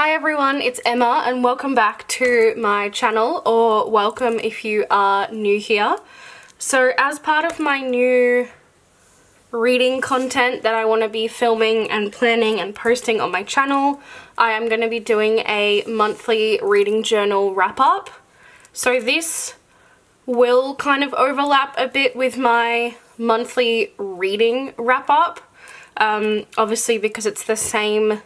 Hi everyone, it's Emma and welcome back to my channel, or welcome if you are new here. So as part of my new reading content that I want to be filming and planning and posting on my channel, I am going to be doing a monthly reading journal wrap up. So this will kind of overlap a bit with my monthly reading wrap up, obviously because it's the same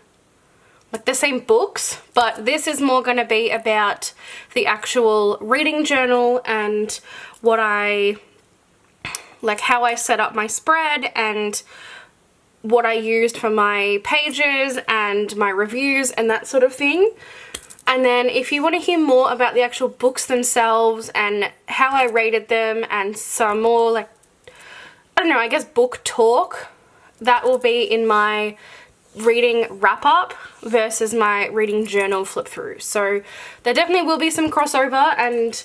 books, but this is more going to be about the actual reading journal and what how I set up my spread and what I used for my pages and my reviews and that sort of thing. And then if you want to hear more about the actual books themselves and how I rated them and some more I guess book talk, that will be in my reading wrap up versus my reading journal flip through. So there definitely will be some crossover, and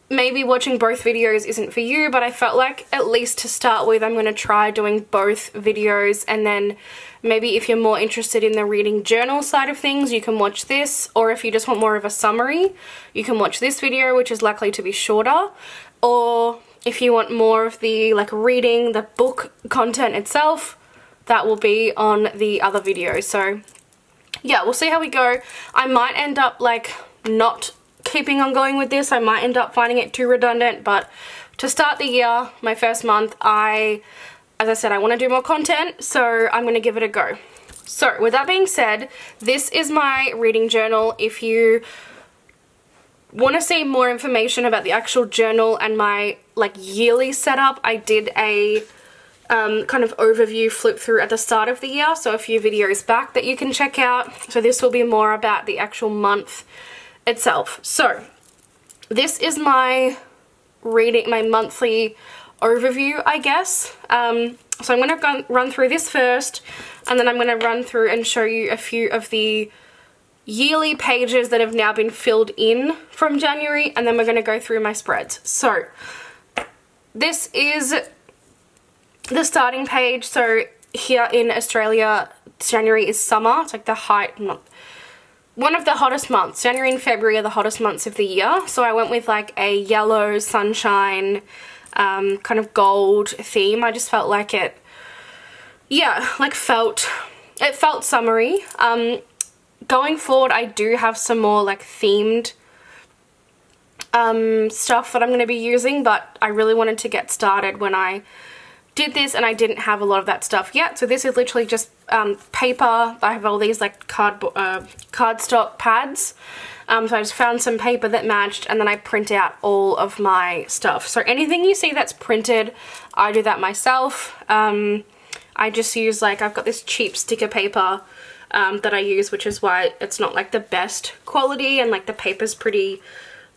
maybe watching both videos isn't for you, but I felt like at least to start with I'm going to try doing both videos, and then maybe if you're more interested in the reading journal side of things you can watch this, or if you just want more of a summary you can watch this video, which is likely to be shorter, or if you want more of the reading the book content itself, that will be on the other video. So yeah, we'll see how we go. I might end up not keeping on going with this. I might end up finding it too redundant, but to start the year, my first month, as I said, I want to do more content, so I'm going to give it a go. So with that being said, this is my reading journal. If you want to see more information about the actual journal and my yearly setup, I did a kind of overview flip through at the start of the year, so a few videos back that you can check out. So this will be more about the actual month itself. So this is my monthly overview, I guess. So I'm going to run through this first, and then I'm going to run through and show you a few of the yearly pages that have now been filled in from January, and then we're going to go through my spreads. So this is the starting page. So here in Australia, January is summer. It's one of the hottest months. January and February are the hottest months of the year. So I went with a yellow sunshine, kind of gold theme. I just felt like it, felt summery. Going forward, I do have some more themed stuff that I'm going to be using, but I really wanted to get started when I did this, and I didn't have a lot of that stuff yet. So this is literally just paper. I have all these cardstock pads. So I just found some paper that matched, and then I print out all of my stuff. So anything you see that's printed, I do that myself. I just use I've got this cheap sticker paper that I use, which is why it's not the best quality, and the paper's pretty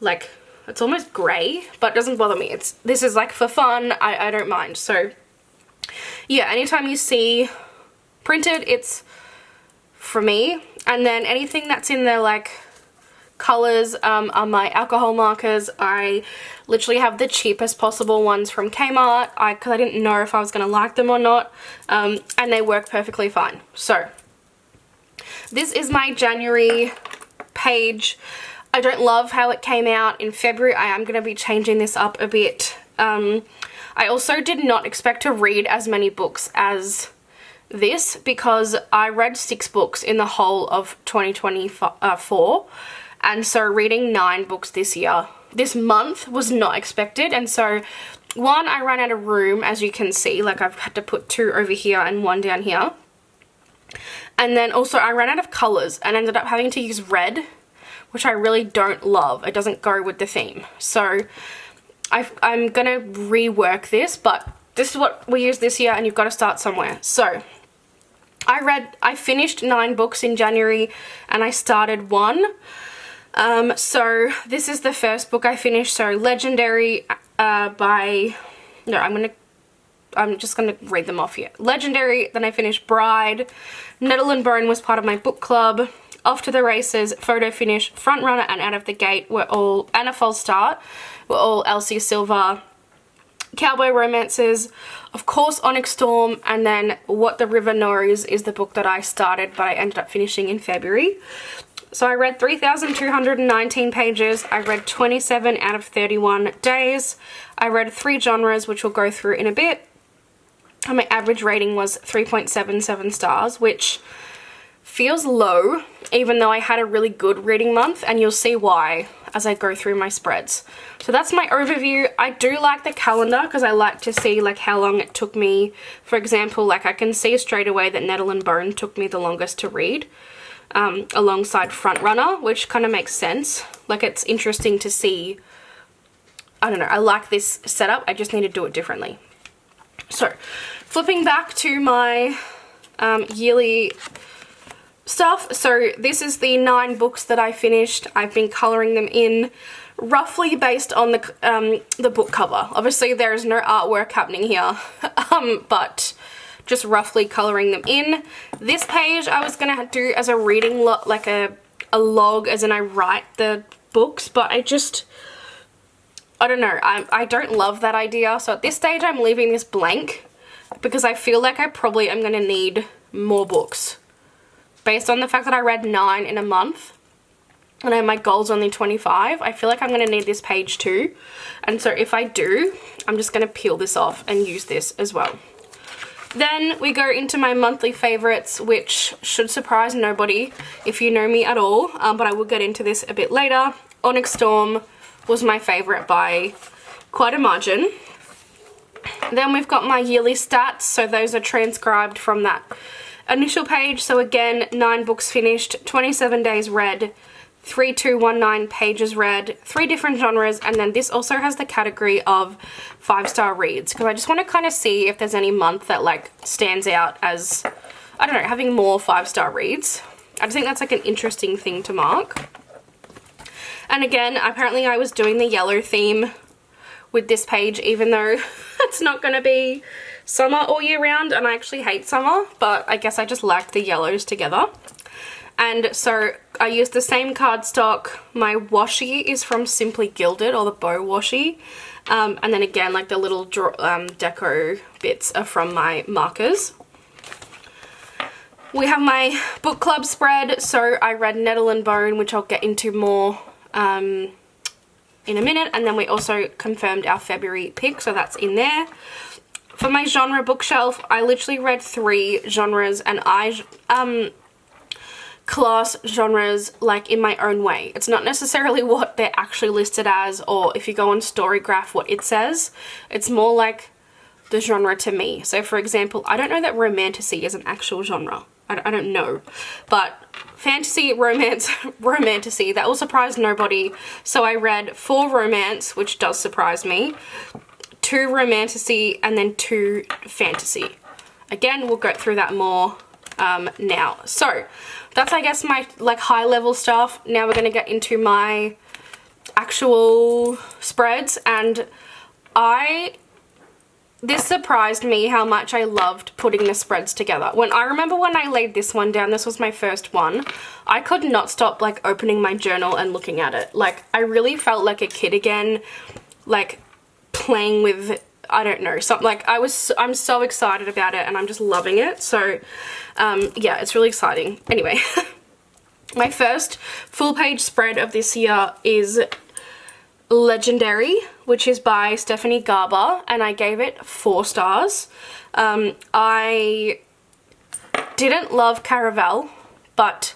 it's almost grey, but it doesn't bother me. This is for fun. I don't mind. So yeah, anytime you see printed, it's for me. And then anything that's in the colors are my alcohol markers. I literally have the cheapest possible ones from Kmart because I didn't know if I was going to like them or not, and they work perfectly fine. So this is my January page. I don't love how it came out in February. I am going to be changing this up a bit. I also did not expect to read as many books as this, because I read 6 books in the whole of 2024, and so reading 9 books this month was not expected. And so one, I ran out of room, as you can see, I've had to put 2 over here and 1 down here. And then also I ran out of colors and ended up having to use red, which I really don't love. It doesn't go with the theme. So I'm gonna rework this, but this is what we use this year, and you've got to start somewhere. So I finished 9 books in January, and I started 1. So this is the first book I finished. So Legendary I'm just going to read them off here. Legendary, then I finished Bride. Nettle and Bone was part of my book club. Off to the Races, Photo Finish, Front Runner, and Out of the Gate were all, and A False Start, were all Elsie Silver. Cowboy Romances, of course Onyx Storm, and then What the River Knows is the book that I started but I ended up finishing in February. So I read 3,219 pages. I read 27 out of 31 days. I read 3 genres, which we'll go through in a bit. And my average rating was 3.77 stars, which feels low, even though I had a really good reading month, and you'll see why as I go through my spreads. So that's my overview. I do like the calendar because I like to see like how long it took me. For example, like I can see straight away that Nettle and Bone took me the longest to read, alongside Frontrunner, which kind of makes sense. Like it's interesting to see. I don't know, I like this setup. I just need to do it differently. So flipping back to my yearly stuff. So this is the 9 books that I finished. I've been colouring them in roughly based on the book cover. Obviously there is no artwork happening here, but just roughly colouring them in. This page I was going to do as a reading log, like a log, as in I write the books, but I don't know, I don't love that idea. So at this stage I'm leaving this blank because I feel like I probably am going to need more books. Based on the fact that I read 9 in a month and my goal's only 25, I feel like I'm going to need this page too. And so if I do, I'm just going to peel this off and use this as well. Then we go into my monthly favourites, which should surprise nobody if you know me at all, but I will get into this a bit later. Onyx Storm was my favourite by quite a margin. Then we've got my yearly stats, so those are transcribed from that initial page. So again, 9 books finished, 27 days read, 3,219 pages read, 3 different genres, and then this also has the category of 5-star reads, because I just want to kind of see if there's any month that like stands out as, I don't know, having more 5-star reads. I just think that's like an interesting thing to mark. And again, apparently I was doing the yellow theme with this page, even though it's not going to be summer all year round, and I actually hate summer, but I guess I just liked the yellows together. And so I used the same cardstock. My washi is from Simply Gilded, or the bow washi. And then again, like the little deco bits are from my markers. We have my book club spread. So I read Nettle and Bone, which I'll get into more in a minute. And then we also confirmed our February pick, so that's in there. For my genre bookshelf, I literally read 3 genres, and I class genres like in my own way. It's not necessarily what they're actually listed as, or if you go on Storygraph what it says. It's more like the genre to me. So for example, I don't know that romantasy is an actual genre. I don't know. But fantasy, romance, romantasy, that will surprise nobody. So I read 4 romance, which does surprise me, 2 romantasy, and then 2 fantasy. Again, we'll go through that more now. So that's, I guess, my like high level stuff. Now we're going to get into my actual spreads, and this surprised me how much I loved putting the spreads together. I remember when I laid this one down, this was my first one, I could not stop like opening my journal and looking at it. Like I really felt like a kid again, like playing with, I don't know, something like I'm so excited about it, and I'm just loving it. So yeah, it's really exciting. Anyway, my first full page spread of this year is Legendary, which is by Stephanie Garber, and I gave it 4 stars. I didn't love Caraval, but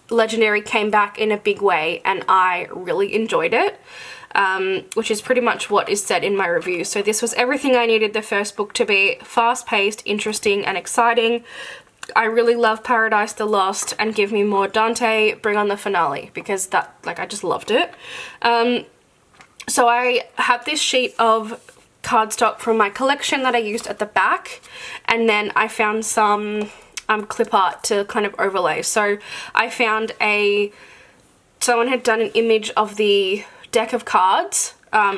Legendary came back in a big way and I really enjoyed it, which is pretty much what is said in my review. So this was everything I needed the first book to be: fast-paced, interesting, and exciting. I really love Paradise the Lost, and give me more Dante, bring on the finale, because that, like, I just loved it. So I had this sheet of cardstock from my collection that I used at the back, and then I found some clip art to kind of overlay. So I found someone had done an image of the deck of cards,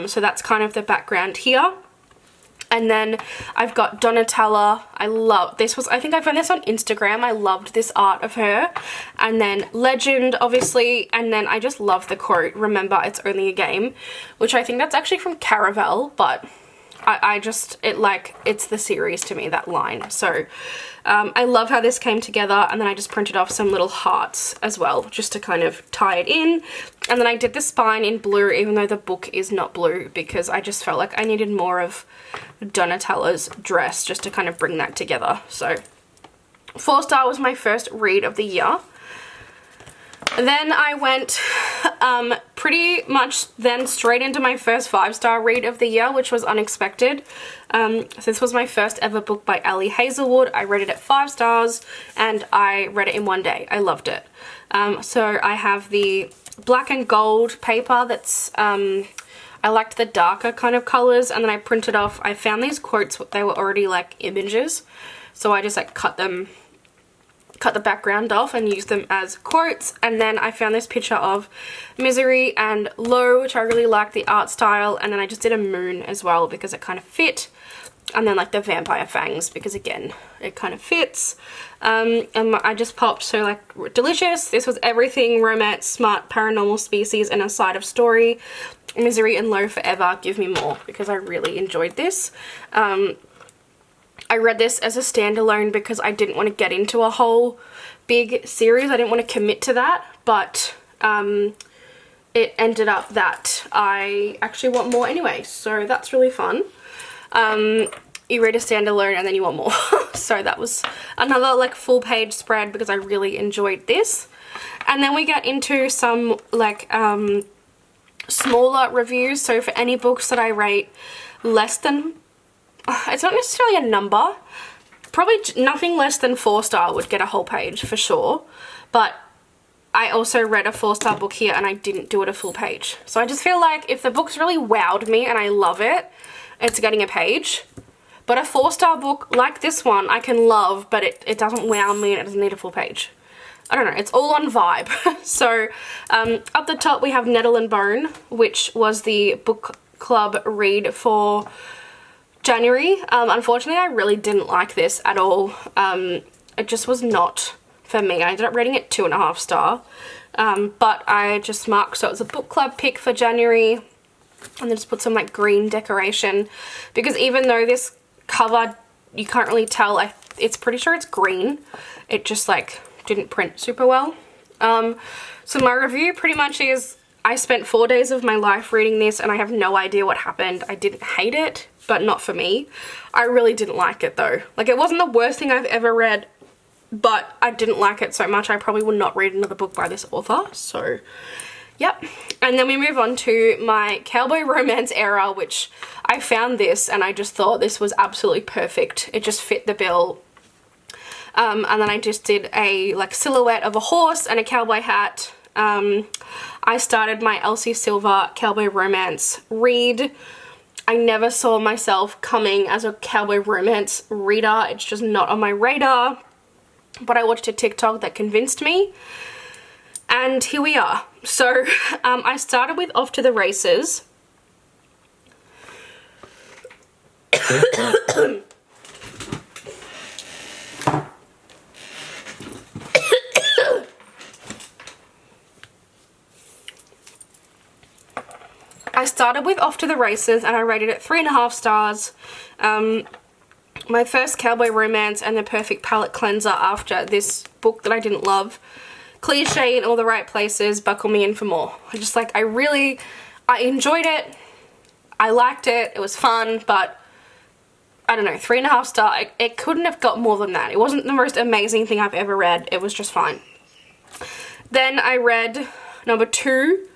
so that's kind of the background here. And then I've got Donatella. I think I found this on Instagram. I loved this art of her. And then Legend, obviously. And then I just love the quote, "Remember, it's only a game," which I think that's actually from Caraval, but I just, it's the series to me, that line. So I love how this came together, and then I just printed off some little hearts as well, just to kind of tie it in. And then I did the spine in blue, even though the book is not blue, because I just felt like I needed more of Donatella's dress just to kind of bring that together. So 4-star was my first read of the year. Then I went pretty much then straight into my first 5-star read of the year, which was Unexpected. So this was my first ever book by Ali Hazelwood. I read it at 5 stars and I read it in one day. I loved it. So I have the black and gold paper that's, I liked the darker kind of colors, and then I printed off, I found these quotes, they were already like images. So I just like cut the background off and use them as quotes. And then I found this picture of Misery and Lo, which I really liked the art style, and then I just did a moon as well because it kind of fit, and then like the vampire fangs because again it kind of fits. And I just popped So Like Delicious. This was everything romance, smart, paranormal species, and a side of story. Misery and Lo Forever, give me more, because I really enjoyed this. I read this as a standalone because I didn't want to get into a whole big series. I didn't want to commit to that, but it ended up that I actually want more anyway, so that's really fun. You read a standalone and then you want more. So that was another like full page spread because I really enjoyed this. And then we get into some like smaller reviews. So for any books that I rate less than, it's not necessarily a number, probably nothing less than 4-star would get a whole page for sure, but I also read a 4-star book here and I didn't do it a full page. So I just feel like if the book's really wowed me and I love it, it's getting a page. But a 4-star book like this one I can love, but it doesn't wow me and it doesn't need a full page. I don't know, it's all on vibe. So up the top we have Nettle and Bone, which was the book club read for January. Unfortunately, I really didn't like this at all. It just was not for me. I ended up rating it 2.5 star, but I just marked, so it was a book club pick for January, and then just put some like green decoration, because even though this cover, you can't really tell, it's pretty sure it's green, it just like didn't print super well. So my review pretty much is, I spent 4 days of my life reading this and I have no idea what happened. I didn't hate it, but not for me. I really didn't like it though. Like, it wasn't the worst thing I've ever read, but I didn't like it so much I probably would not read another book by this author. So yep. And then we move on to my cowboy romance era, which I found this and I just thought this was absolutely perfect. It just fit the bill. And then I just did a like silhouette of a horse and a cowboy hat. I started my Elsie Silver cowboy romance read. I never saw myself coming as a cowboy romance reader. It's just not on my radar. But I watched a TikTok that convinced me. And here we are. So I started with Off to the Races. I started with Off to the Races and I rated it 3.5 stars. My first cowboy romance and the perfect palate cleanser after this book that I didn't love. Cliche in all the right places, buckle me in for more. I enjoyed it. I liked it. It was fun, but I don't know, 3.5 star. It couldn't have got more than that. It wasn't the most amazing thing I've ever read. It was just fine. Then I read number 2,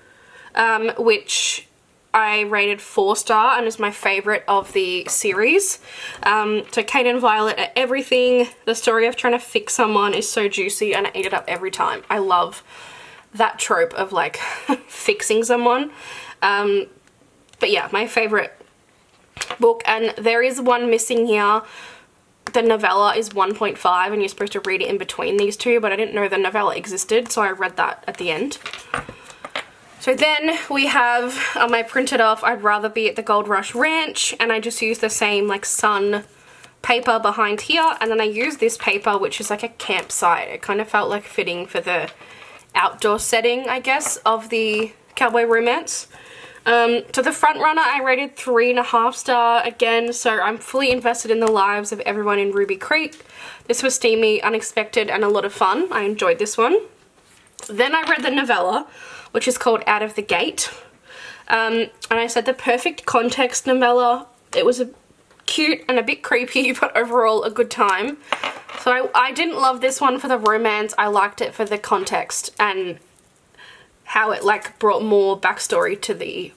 which I rated 4 star and is my favorite of the series. So Kate and Violet are everything. The story of trying to fix someone is so juicy and I eat it up every time. I love that trope of like fixing someone. But yeah, my favorite book, and there is one missing here. The novella is 1.5 and you're supposed to read it in between these two, but I didn't know the novella existed, so I read that at the end. So then we have, I printed off I'd Rather Be at the Gold Rush Ranch, and I just used the same like sun paper behind here, and then I used this paper which is like a campsite. It kind of felt like fitting for the outdoor setting, I guess, of the cowboy romance. To the front runner, I rated 3.5 star again, so I'm fully invested in the lives of everyone in Ruby Creek. This was steamy, unexpected, and a lot of fun. I enjoyed this one. Then I read the novella, which is called Out of the Gate. And I said the perfect context novella. It was cute and a bit creepy, but overall a good time. So I didn't love this one for the romance. I liked it for the context and how it like brought more backstory to the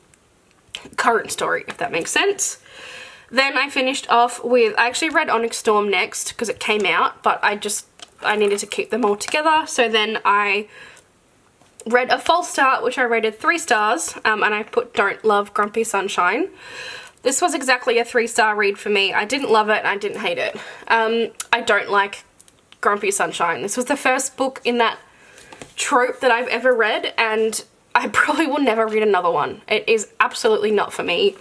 current story, if that makes sense. Then I finished off with, I actually read Onyx Storm next because it came out, but I needed to keep them all together. So then I read A False Start, which I rated 3 stars, and I put Don't Love Grumpy Sunshine. This was exactly a 3-star read for me. I didn't love it and I didn't hate it. I don't like Grumpy Sunshine. This was the first book in that trope that I've ever read, and I probably will never read another one. It is absolutely not for me.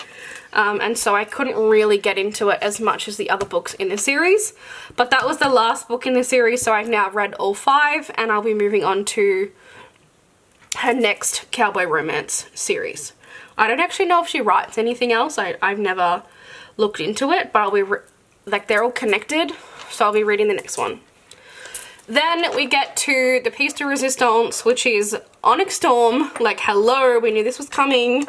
And so I couldn't really get into it as much as the other books in the series. But that was the last book in the series, so I've now read all 5, and I'll be moving on to her next Cowboy Romance series. I don't actually know if she writes anything else. I've never looked into it, but I'll be, they're all connected, so I'll be reading the next one. Then we get to the piece de resistance, which is Onyx Storm. Like, hello, we knew this was coming.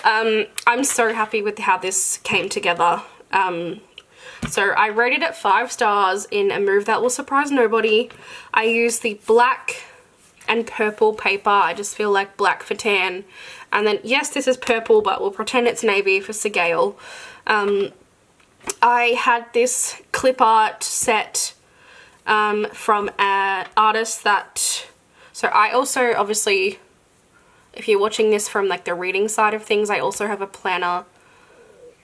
I'm so happy with how this came together. So I rated it 5 stars in A Move That Will Surprise Nobody. I used the black and purple paper. I just feel like black for tan. And then, yes, this is purple, but we'll pretend it's navy for Sir Gale. I had this clip art set from an artist that, so I also obviously, if you're watching this from like the reading side of things, I also have a planner,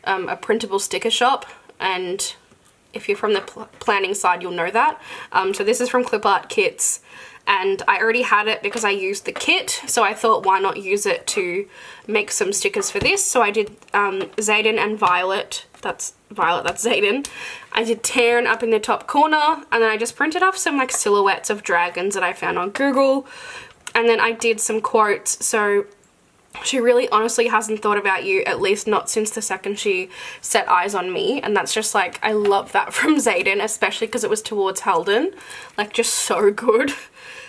a printable sticker shop, and if you're from the planning side, you'll know that. So this is from Clip Art Kits, and I already had it because I used the kit, so I thought why not use it to make some stickers for this. So I did Xaden and Violet. That's Violet, that's Xaden. I did Taryn up in the top corner, and then I just printed off some like silhouettes of dragons that I found on Google, and then I did some quotes. So she really honestly hasn't thought about you, at least not since the second she set eyes on me, and that's just like, I love that from Xaden, especially because it was towards Halden. Like, just so good.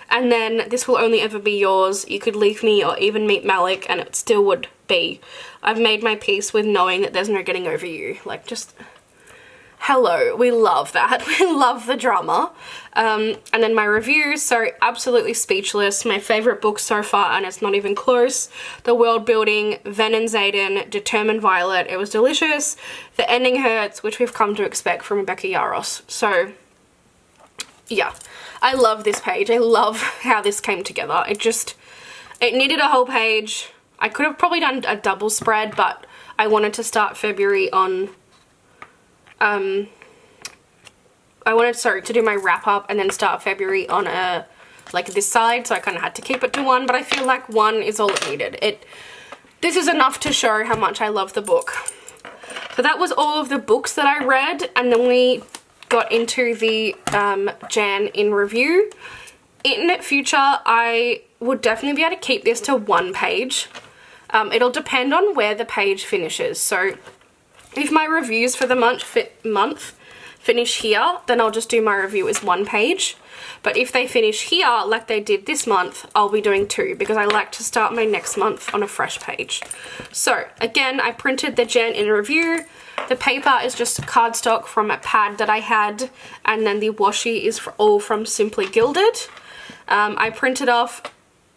And then This Will Only Ever Be Yours, You Could Leave Me or Even Meet Malik, and it still would be. I've made my peace with knowing that there's no getting over you. Like, just, hello, we love that. We love the drama. And then my reviews, so absolutely speechless. My favourite book so far, and it's not even close. The world building, Ven and Xaden, Determined Violet, it was delicious. The ending hurts, which we've come to expect from Rebecca Yarros. So, yeah. I love this page. I love how this came together. It needed a whole page. I could have probably done a double spread, but I wanted to start February on, I wanted, to do my wrap up and then start February on like this side, so I kind of had to keep it to 1, but I feel like 1 is all it needed. This is enough to show how much I love the book. So that was all of the books that I read, and then we got into the Jan in review. In future, I would definitely be able to keep this to 1 page. It'll depend on where the page finishes. So if my reviews for the month finish here, then I'll just do my review as 1 page. But if they finish here, like they did this month, I'll be doing 2 because I like to start my next month on a fresh page. So again, I printed the Jan in review. The paper is just cardstock from a pad that I had, and then the washi is all from Simply Gilded. I printed off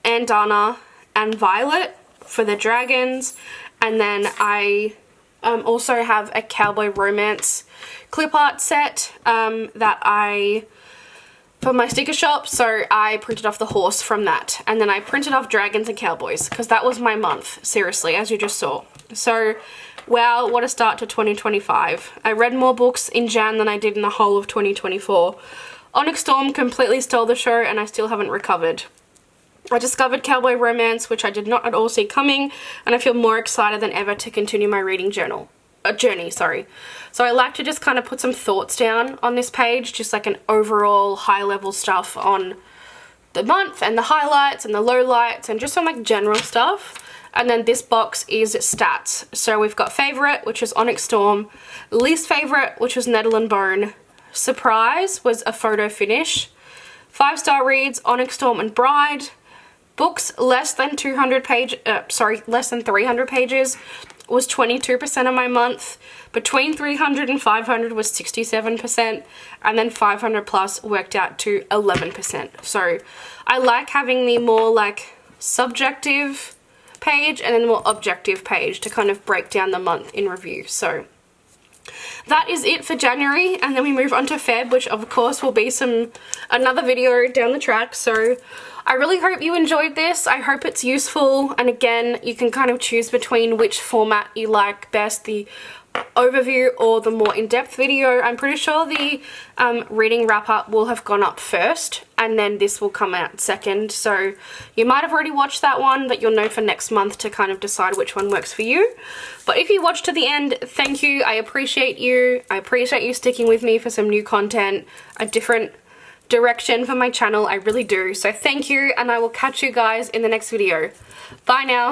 Andana and Violet for the dragons, and then I also have a Cowboy Romance clip art set that I, for my sticker shop, so I printed off the horse from that, and then I printed off dragons and cowboys because that was my month, seriously, as you just saw. So wow, what a start to 2025. I read more books in Jan than I did in the whole of 2024. Onyx Storm completely stole the show, and I still haven't recovered. I discovered Cowboy Romance, which I did not at all see coming, and I feel more excited than ever to continue my reading journey. So I like to just kind of put some thoughts down on this page, just like an overall high-level stuff on the month and the highlights and the lowlights and just some like general stuff. And then this box is stats. So we've got favorite, which is Onyx Storm. Least favorite, which was Nettle and Bone. Surprise was a photo finish. 5-star reads, Onyx Storm and Bride. Books less than 300 pages was 22% of my month. Between 300 and 500 was 67%, and then 500 plus worked out to 11%. So I like having the more like subjective page and then the more objective page to kind of break down the month in review. So that is it for January, and then we move on to Feb, which of course will be another video down the track. So I really hope you enjoyed this. I hope it's useful, and again, you can kind of choose between which format you like best, the overview or the more in-depth video. I'm pretty sure the reading wrap-up will have gone up first, and then this will come out second. So you might have already watched that one, but you'll know for next month to kind of decide which one works for you. But if you watched to the end, thank you. I appreciate you. I appreciate you sticking with me for some new content, a different direction for my channel. I really do. So thank you, and I will catch you guys in the next video. Bye now.